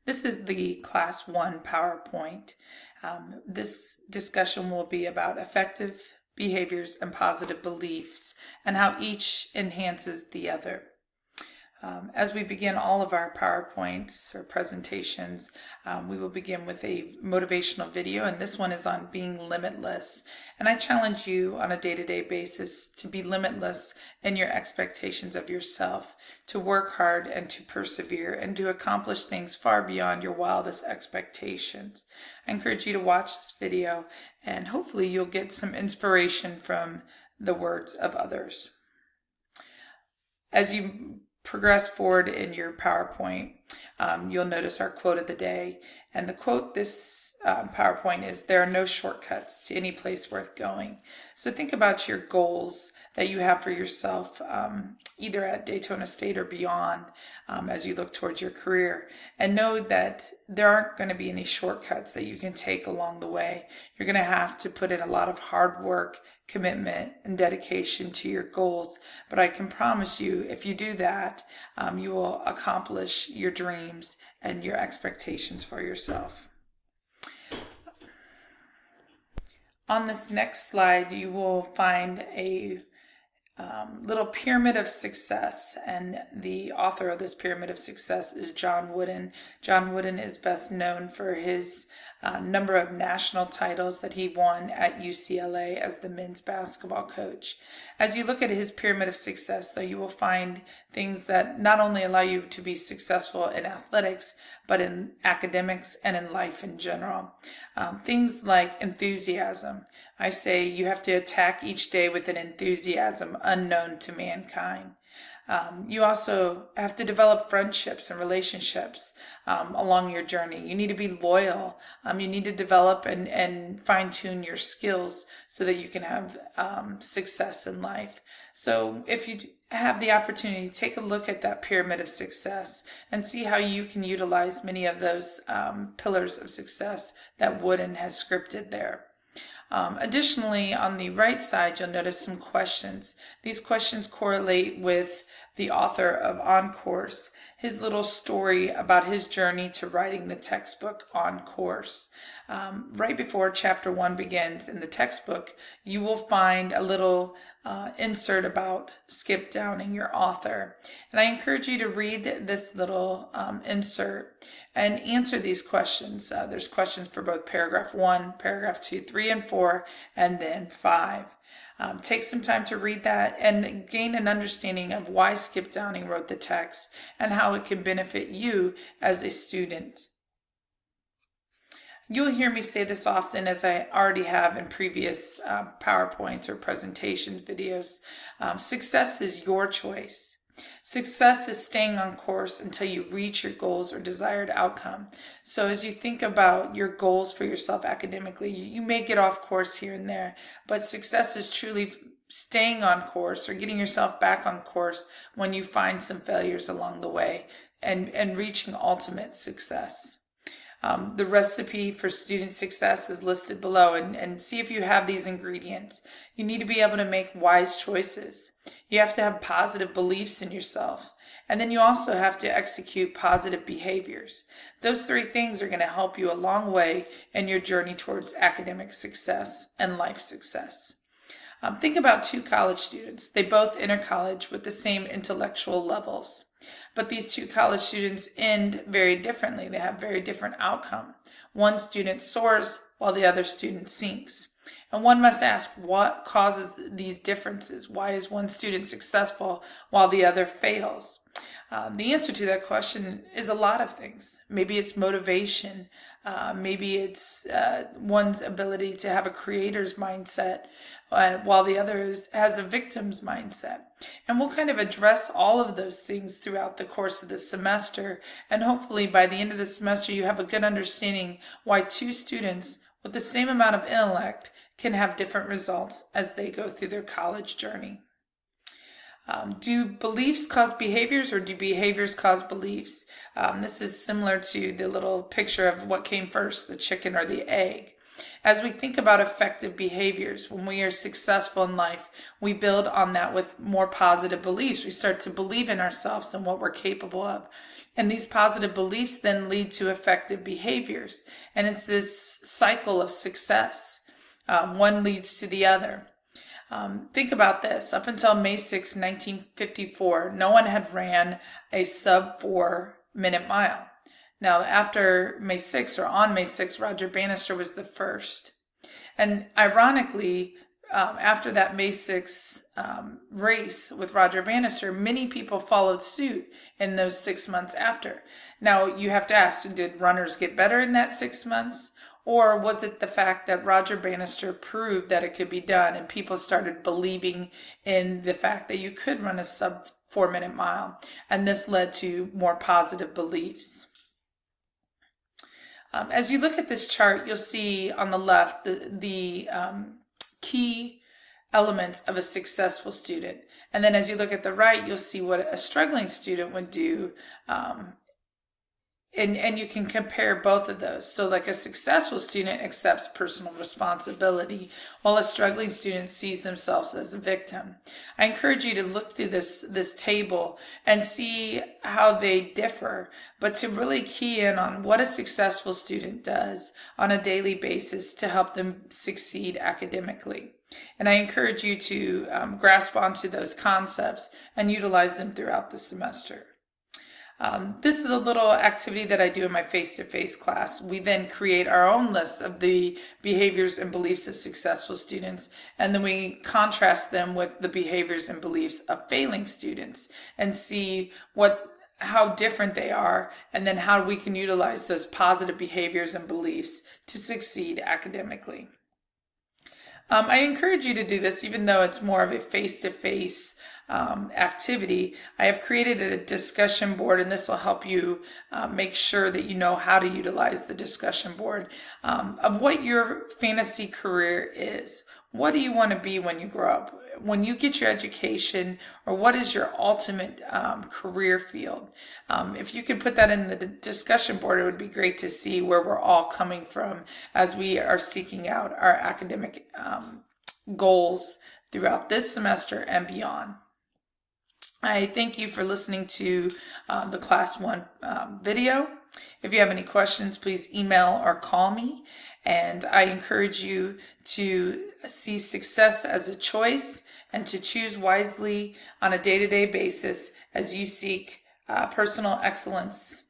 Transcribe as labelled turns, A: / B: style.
A: This is the Class 1 PowerPoint. This discussion will be about effective behaviors and positive beliefs and how each enhances the other. As we begin all of our PowerPoints or presentations, we will begin with a motivational video, and this one is on being limitless. And I challenge you on a day-to-day basis to be limitless in your expectations of yourself, to work hard and to persevere and to accomplish things far beyond your wildest expectations. I encourage you to watch this video, and hopefully you'll get some inspiration from the words of others. As you progress forward in your PowerPoint, you'll notice our quote of the day. And the quote this PowerPoint is, "There are no shortcuts to any place worth going." So think about your goals that you have for yourself, either at Daytona State or beyond, as you look towards your career. And know that there aren't going to be any shortcuts that you can take along the way. You're going to have to put in a lot of hard work, commitment, and dedication to your goals. But I can promise you, if you do that, you will accomplish your dreams and your expectations for yourself. On this next slide, you will find a little pyramid of success, and the author of this pyramid of success is John Wooden. John Wooden is best known for his number of national titles that he won at UCLA as the men's basketball coach. As you look at his pyramid of success, though, you will find things that not only allow you to be successful in athletics, but in academics and in life in general. Things like enthusiasm. I say you have to attack each day with an enthusiasm unknown to mankind. You also have to develop friendships and relationships along your journey. You need to be loyal. You need to develop and fine-tune your skills so that you can have success in life. So if you have the opportunity, take a look at that pyramid of success and see how you can utilize many of those pillars of success that Wooden has scripted there. Additionally, on the right side, you'll notice some questions. These questions correlate with the author of On Course, his little story about his journey to writing the textbook On Course. Right before chapter 1 begins in the textbook, you will find a little insert about Skip Downing, your author. And I encourage you to read this little insert and answer these questions. There's questions for both paragraph 1, paragraph 2, 3, and 4, and then 5. Take some time to read that and gain an understanding of why Skip Downing wrote the text and how it can benefit you as a student. You'll hear me say this often, as I already have in previous PowerPoints or presentation videos. Success is your choice. Success is staying on course until you reach your goals or desired outcome. So as you think about your goals for yourself academically, you may get off course here and there, but success is truly staying on course or getting yourself back on course when you find some failures along the way and reaching ultimate success. The recipe for student success is listed below, and see if you have these ingredients. You need to be able to make wise choices. You have to have positive beliefs in yourself. And then you also have to execute positive behaviors. Those 3 things are going to help you a long way in your journey towards academic success and life success. Think about 2 college students. They both enter college with the same intellectual levels. But these 2 college students end very differently. They have very different outcome. One student soars while the other student sinks. And one must ask, what causes these differences? Why is one student successful while the other fails? The answer to that question is a lot of things. Maybe it's motivation. Maybe it's one's ability to have a creator's mindset, while the other has a victim's mindset. And we'll kind of address all of those things throughout the course of the semester. And hopefully by the end of the semester, you have a good understanding why 2 students with the same amount of intellect can have different results as they go through their college journey. Do beliefs cause behaviors, or do behaviors cause beliefs? This is similar to the little picture of what came first, the chicken or the egg. As we think about effective behaviors, when we are successful in life, we build on that with more positive beliefs. We start to believe in ourselves and what we're capable of. And these positive beliefs then lead to effective behaviors. And it's this cycle of success. One leads to the other. Think about this. Up until May 6, 1954, no one had ran a sub 4-minute mile. Now, after May 6, or on May 6, Roger Bannister was the first. And ironically, after that May 6 race with Roger Bannister, many people followed suit in those 6 months after. Now, you have to ask, did runners get better in that 6 months? Or was it the fact that Roger Bannister proved that it could be done and people started believing in the fact that you could run a sub 4-minute mile? And this led to more positive beliefs. As you look at this chart, you'll see on the left the key elements of a successful student. And then as you look at the right, you'll see what a struggling student would do. And you can compare both of those. So like a successful student accepts personal responsibility, while a struggling student sees themselves as a victim. I encourage you to look through this table and see how they differ, but to really key in on what a successful student does on a daily basis to help them succeed academically. And I encourage you to grasp onto those concepts and utilize them throughout the semester. This is a little activity that I do in my face-to-face class. We then create our own list of the behaviors and beliefs of successful students, and then we contrast them with the behaviors and beliefs of failing students and see how different they are, and then how we can utilize those positive behaviors and beliefs to succeed academically. I encourage you to do this, even though it's more of a face-to-face activity. I have created a discussion board, and this will help you make sure that you know how to utilize the discussion board of what your fantasy career is. What do you want to be when you grow up? When you get your education, or what is your ultimate career field? If you can put that in the discussion board, it would be great to see where we're all coming from as we are seeking out our academic goals throughout this semester and beyond. I thank you for listening to the Class 1 video. If you have any questions, please email or call me. And I encourage you to see success as a choice and to choose wisely on a day-to-day basis as you seek personal excellence